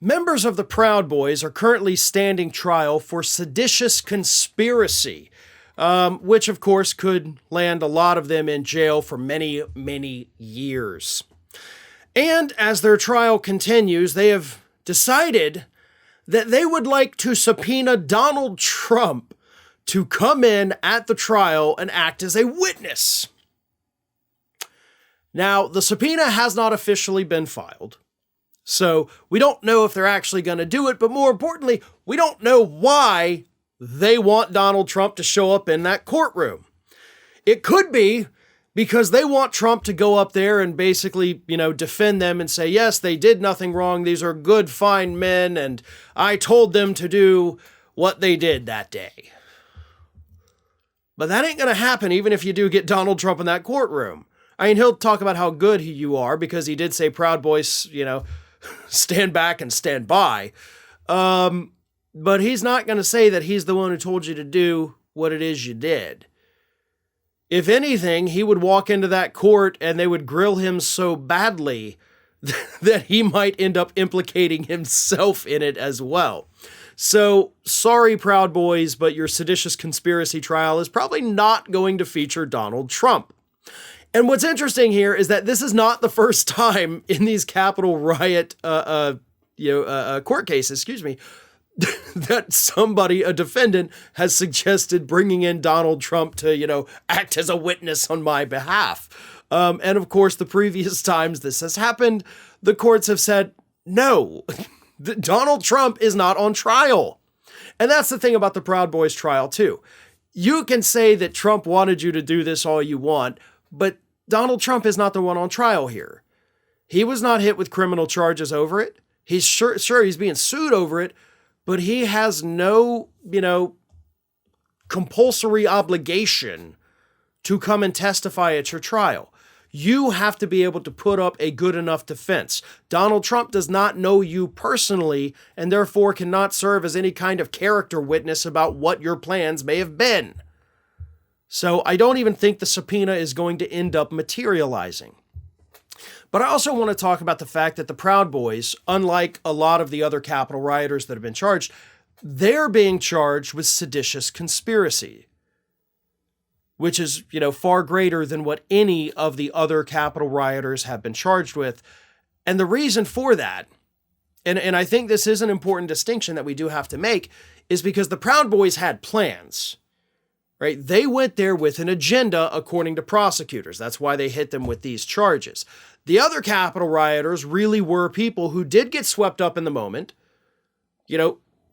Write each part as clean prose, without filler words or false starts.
Members of the Proud Boys are currently standing trial for seditious conspiracy, which of course could land a lot of them in jail for many, many years. And as their trial continues, they have decided that they would like to subpoena Donald Trump to come in at the trial and act as a witness. Now, the subpoena has not officially been filed, so we don't know if they're actually going to do it, but more importantly, we don't know why they want Donald Trump to show up in that courtroom. It could be because they want Trump to go up there and basically, defend them and say, yes, they did nothing wrong. These are good, fine men, and I told them to do what they did that day. But that ain't going to happen even if you do get Donald Trump in that courtroom. I mean, he'll talk about how good you are because he did say Proud Boys, stand back and stand by. But he's not going to say that he's the one who told you to do what it is you did. If anything, he would walk into that court and they would grill him so badly that he might end up implicating himself in it as well. So, sorry, Proud Boys, but your seditious conspiracy trial is probably not going to feature Donald Trump. And what's interesting here is that this is not the first time in these Capitol riot court cases, that somebody, a defendant, has suggested bringing in Donald Trump to, act as a witness on my behalf. And of course, the previous times this has happened, the courts have said, no, Donald Trump is not on trial. And that's the thing about the Proud Boys trial, too. You can say that Trump wanted you to do this all you want, but Donald Trump is not the one on trial here. He was not hit with criminal charges over it. He's sure he's being sued over it, but he has no, compulsory obligation to come and testify at your trial. You have to be able to put up a good enough defense. Donald Trump does not know you personally and therefore cannot serve as any kind of character witness about what your plans may have been. So I don't even think the subpoena is going to end up materializing. But I also want to talk about the fact that the Proud Boys, unlike a lot of the other Capitol rioters that have been charged, they're being charged with seditious conspiracy, which is, far greater than what any of the other Capitol rioters have been charged with. And the reason for that, and I think this is an important distinction that we do have to make, is because the Proud Boys had plans. Right? They went there with an agenda, according to prosecutors. That's why they hit them with these charges. The other Capitol rioters really were people who did get swept up in the moment.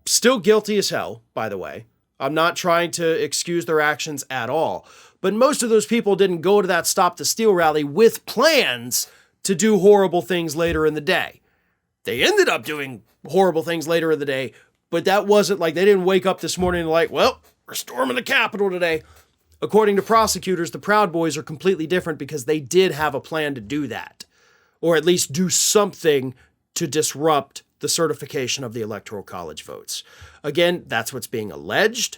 Still guilty as hell, by the way. I'm not trying to excuse their actions at all. But most of those people didn't go to that Stop the Steal rally with plans to do horrible things later in the day. They ended up doing horrible things later in the day, but that wasn't like they didn't wake up this morning and we're storming the Capitol today. According to prosecutors, the Proud Boys are completely different because they did have a plan to do that, or at least do something to disrupt the certification of the Electoral College votes. Again, that's what's being alleged.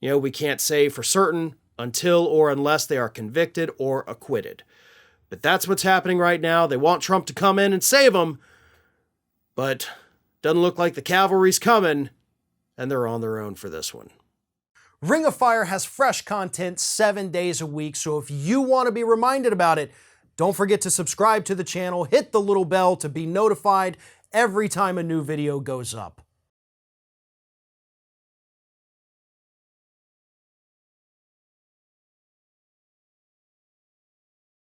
We can't say for certain until or unless they are convicted or acquitted. But that's what's happening right now. They want Trump to come in and save them, but doesn't look like the cavalry's coming, and they're on their own for this one. Ring of Fire has fresh content 7 days a week, so if you want to be reminded about it, don't forget to subscribe to the channel, hit the little bell to be notified every time a new video goes up.